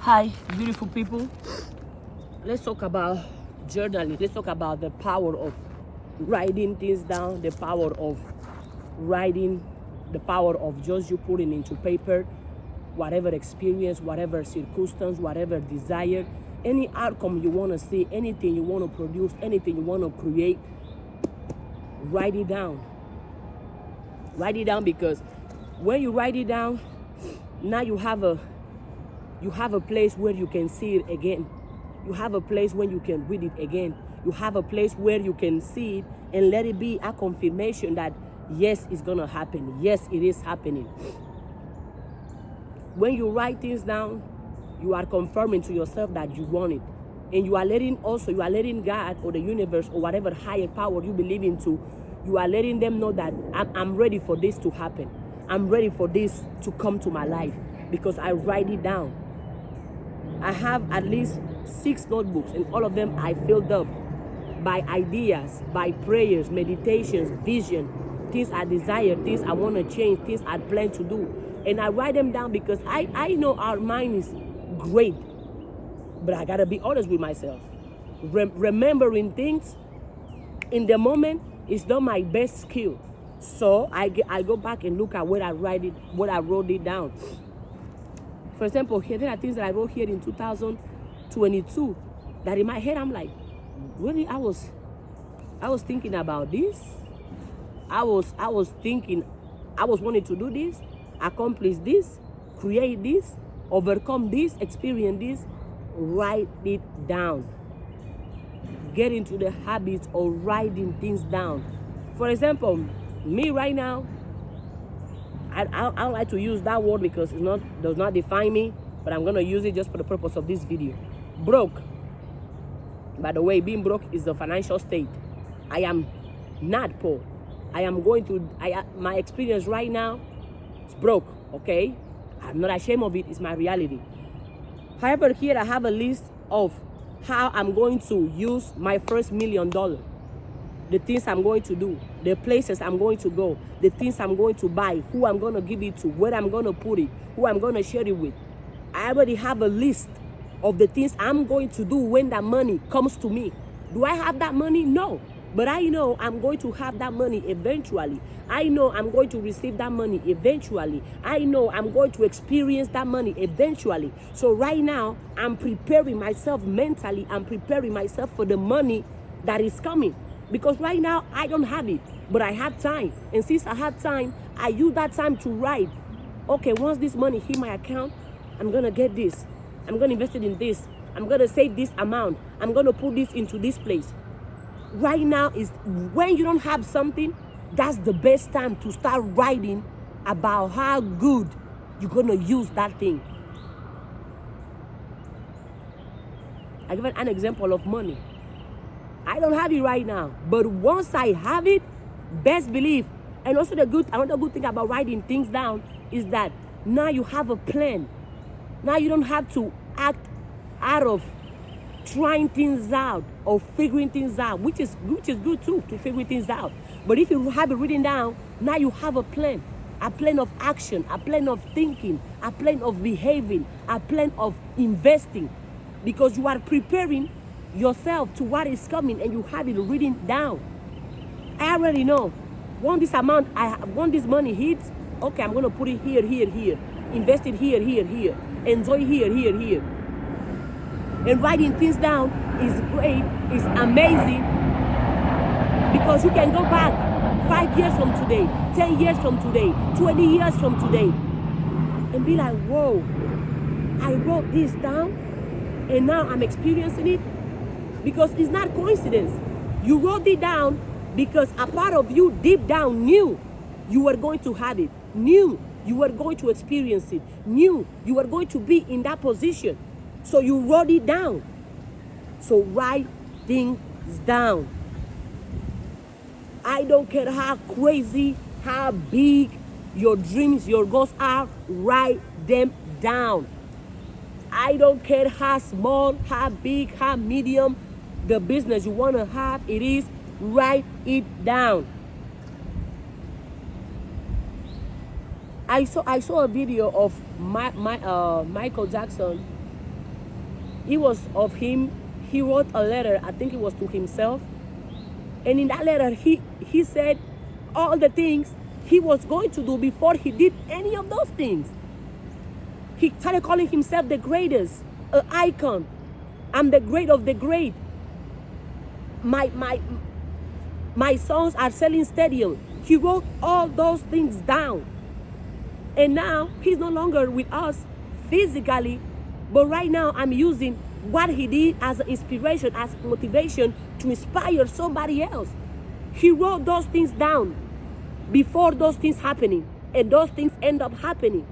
Hi, beautiful people. Let's talk about journaling. Let's talk about the power of writing things down, the power of writing, the power of just you putting into paper whatever experience, whatever circumstance, whatever desire, any outcome you want to see, anything you want to produce, anything you want to create. Write it down. Write it down, because when you write it down, now you have a place where you can see it again. You have a place where you can read it again. You have a place where you can see it and let it be a confirmation that yes, it's gonna happen. Yes, it is happening. When you write things down, you are confirming to yourself that you want it. And you are letting God or the universe or whatever higher power you believe into, you are letting them know that I'm ready for this to happen. I'm ready for this to come to my life because I write it down. I have at least 6 notebooks, and all of them I filled up by ideas, by prayers, meditations, vision, things I desire, things I want to change, things I plan to do. And I write them down because I know our mind is great, but I got to be honest with myself. Remembering things in the moment is not my best skill. So I go back and look at what I wrote it down. For example, here there are things that I wrote here in 2022 that in my head I'm like, really, I was thinking about this. I was thinking, I was wanting to do this, accomplish this, create this, overcome this, experience this. Write it down. Get into the habit of writing things down. For example, me right now, I don't like to use that word because it does not define me, but I'm gonna use it just for the purpose of this video. Broke. By the way, being broke is the financial state. I am not poor. I am going through my experience right now. It's broke, okay? I'm not ashamed of it. It's my reality. However, here I have a list of how I'm going to use my first $1 million. The things I'm going to do, the places I'm going to go, the things I'm going to buy, who I'm going to give it to, where I'm going to put it, who I'm going to share it with. I already have a list of the things I'm going to do when that money comes to me. Do I have that money? No. But I know I'm going to have that money eventually. I know I'm going to receive that money eventually. I know I'm going to experience that money eventually. So right now, I'm preparing myself mentally. I'm preparing myself for the money that is coming. Because right now, I don't have it, but I have time. And since I have time, I use that time to write. Okay, once this money hit my account, I'm going to get this. I'm going to invest it in this. I'm going to save this amount. I'm going to put this into this place. Right now is when you don't have something, that's the best time to start writing about how good you're going to use that thing. I give an example of money. I don't have it right now, but once I have it, best believe. And also another good thing about writing things down is that now you have a plan. Now you don't have to act out of trying things out or figuring things out, which is good too, to figure things out. But if you have it written down, now you have a plan of action, a plan of thinking, a plan of behaving, a plan of investing, because you are preparing yourself to what is coming and you have it written down. I already know. Once this money hits, okay, I'm gonna put it here, invest it here, enjoy here. And writing things down is great, is amazing, because you can go back 5 years from today, 10 years from today, 20 years from today, and be like, whoa, I wrote this down and now I'm experiencing it. Because it's not coincidence. You wrote it down because a part of you deep down knew you were going to have it, knew you were going to experience it, knew you were going to be in that position. So you wrote it down. So write things down. I don't care how crazy, how big your dreams, your goals are, write them down. I don't care how small, how big, how medium the business you want to have it is, write it down. I saw a video of Michael Jackson It was of him. He wrote a letter, I think it was to himself. And in that letter, he said all the things he was going to do before he did any of those things. He started calling himself the greatest, an icon. I'm the great of the great. My songs are selling stadium. He wrote all those things down. And now he's no longer with us physically, but right now I'm using what he did as an inspiration, as motivation to inspire somebody else. He wrote those things down before those things happening, and those things end up happening.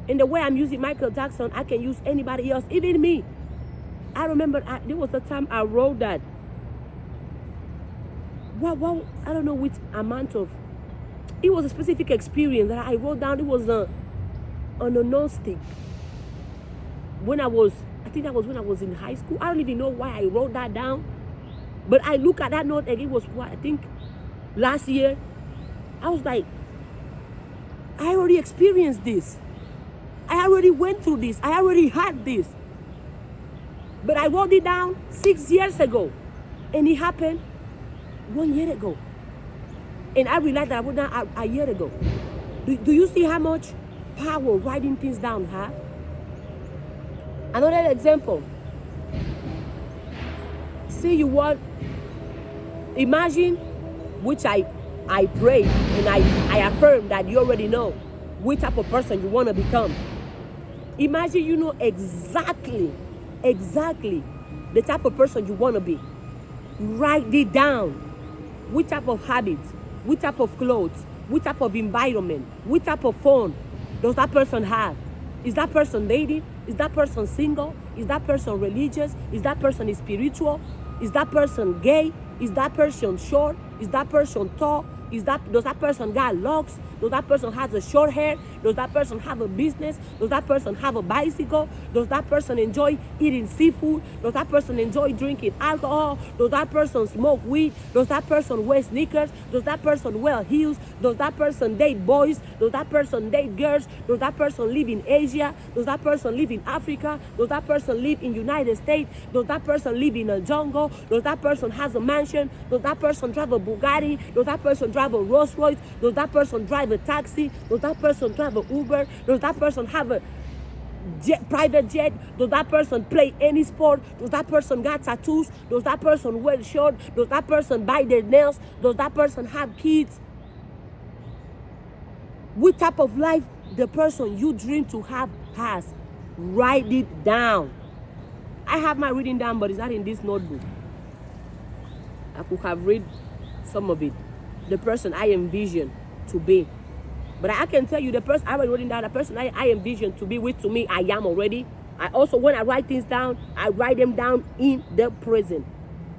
And the way I'm using Michael Jackson, I can use anybody else, even me. I remember there was a time I wrote that. Well, I don't know which amount of. It was a specific experience that I wrote down. It was on a non-stick. I think that was when I was in high school. I don't even know why I wrote that down. But I look at that note and it was what, I think last year. I was like, I already experienced this. I already went through this. I already had this. But I wrote it down 6 years ago. And it happened 1 year ago. And I realized that I wrote down a year ago. Do you see how much power writing things down have? Another example. See, imagine, which I pray and I affirm that you already know which type of person you want to become. Imagine you know exactly the type of person you want to be. Write it down. Which type of habits, which type of clothes, which type of environment, which type of phone does that person have? Is that person dating? Is that person single? Is that person religious? Is that person spiritual? Is that person gay? Is that person short? Is that person tall? Does that person got locks? Does that person has a short hair? Does that person have a business? Does that person have a bicycle? Does that person enjoy eating seafood? Does that person enjoy drinking alcohol? Does that person smoke weed? Does that person wear sneakers? Does that person wear heels? Does that person date boys? Does that person date girls? Does that person live in Asia? Does that person live in Africa? Does that person live in United States? Does that person live in a jungle? Does that person has a mansion? Does that person drive a Bugatti? Does that person drive a Rolls Royce? Does that person drive a taxi? Does that person drive an Uber? Does that person have a private jet? Does that person play any sport? Does that person got tattoos? Does that person wear short? Does that person buy their nails? Does that person have kids? What type of life the person you dream to have has? Write it down. I have my reading down, but it's not in this notebook. I could have read some of it. The person I envision to be. But I can tell you the person I already written down, the person I envision to be with, to me, I am already. I also, when I write things down, I write them down in the present.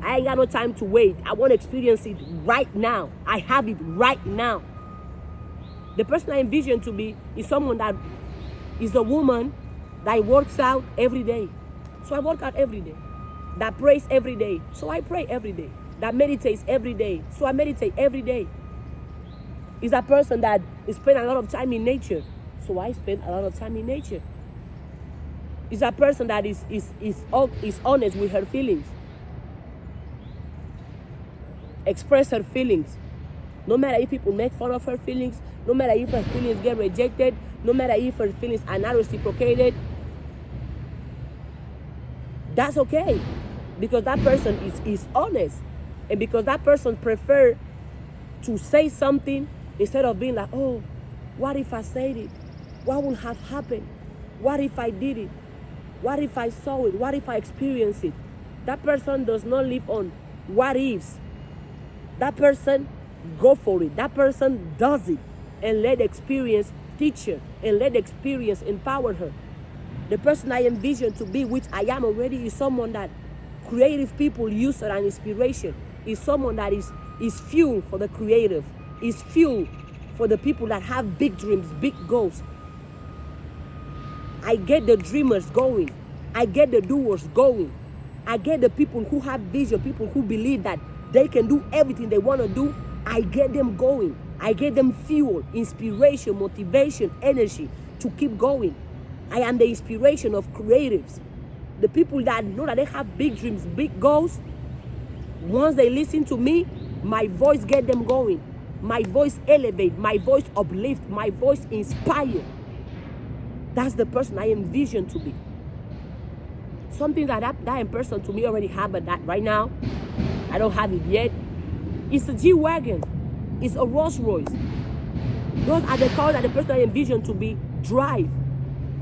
I ain't got no time to wait. I want to experience it right now. I have it right now. The person I envision to be is someone that is a woman that works out every day. So I work out every day. That prays every day. So I pray every day. That meditates every day. So I meditate every day. Is that person that spends a lot of time in nature. So I spend a lot of time in nature. Is that person that is honest with her feelings. Express her feelings. No matter if people make fun of her feelings, no matter if her feelings get rejected, no matter if her feelings are not reciprocated, that's okay. Because that person is honest. And because that person prefers to say something instead of being like, oh, what if I said it? What would have happened? What if I did it? What if I saw it? What if I experienced it? That person does not live on what ifs. That person go for it. That person does it. And let experience teach her. And let experience empower her. The person I envision to be, which I am already, is someone that creative people use as an inspiration. Is someone that is fuel for the creative. Is fuel for the people that have big dreams, big goals. I get the dreamers going. I get the doers going. I get the people who have vision, people who believe that they can do everything they want to do. I get them going. I get them fuel, inspiration, motivation, energy to keep going. I am the inspiration of creatives. The people that know that they have big dreams, big goals, once they listen to me, my voice get them going. My voice elevate, my voice uplift, my voice inspire. That's the person I envision to be. Something that person to me already have, but that right now, I don't have it yet. It's a G-Wagon. It's a Rolls Royce. Those are the cars that the person I envision to be drive.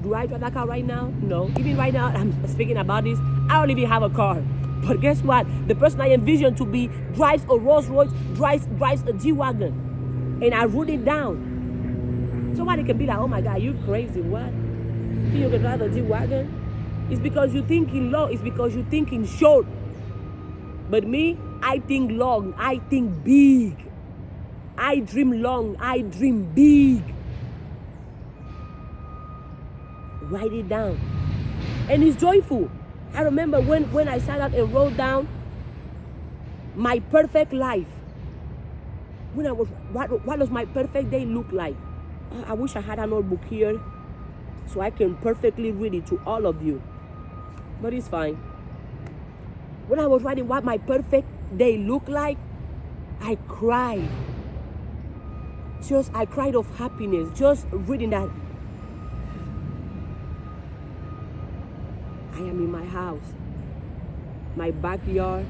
Do I drive that car right now? No. Even right now, I'm speaking about this, I don't even have a car. But guess what? The person I envision to be drives a Rolls Royce, drives a G-Wagon. And I wrote it down. Somebody can be like, oh my God, you crazy, what? You think you can drive a G-Wagon? It's because you're thinking long, it's because you're thinking short. But me, I think long, I think big. I dream long, I dream big. Write it down. And it's joyful. I remember when I sat down and wrote down my perfect life. When I was, what does my perfect day look like? I wish I had a notebook here so I can perfectly read it to all of you. But it's fine. When I was writing what my perfect day looked like, I cried. I cried of happiness just reading that. I am in my house, my backyard.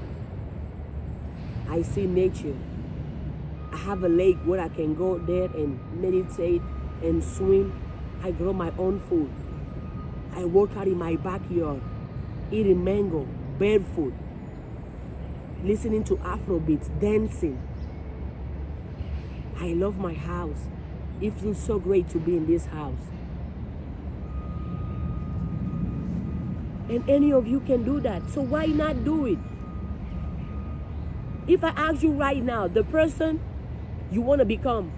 I see nature. I have a lake where I can go there and meditate and swim. I grow my own food. I work out in my backyard, eating mango, barefoot, listening to Afrobeats, dancing. I love my house. It feels so great to be in this house. And any of you can do that. So why not do it? If I ask you right now, the person you want to become,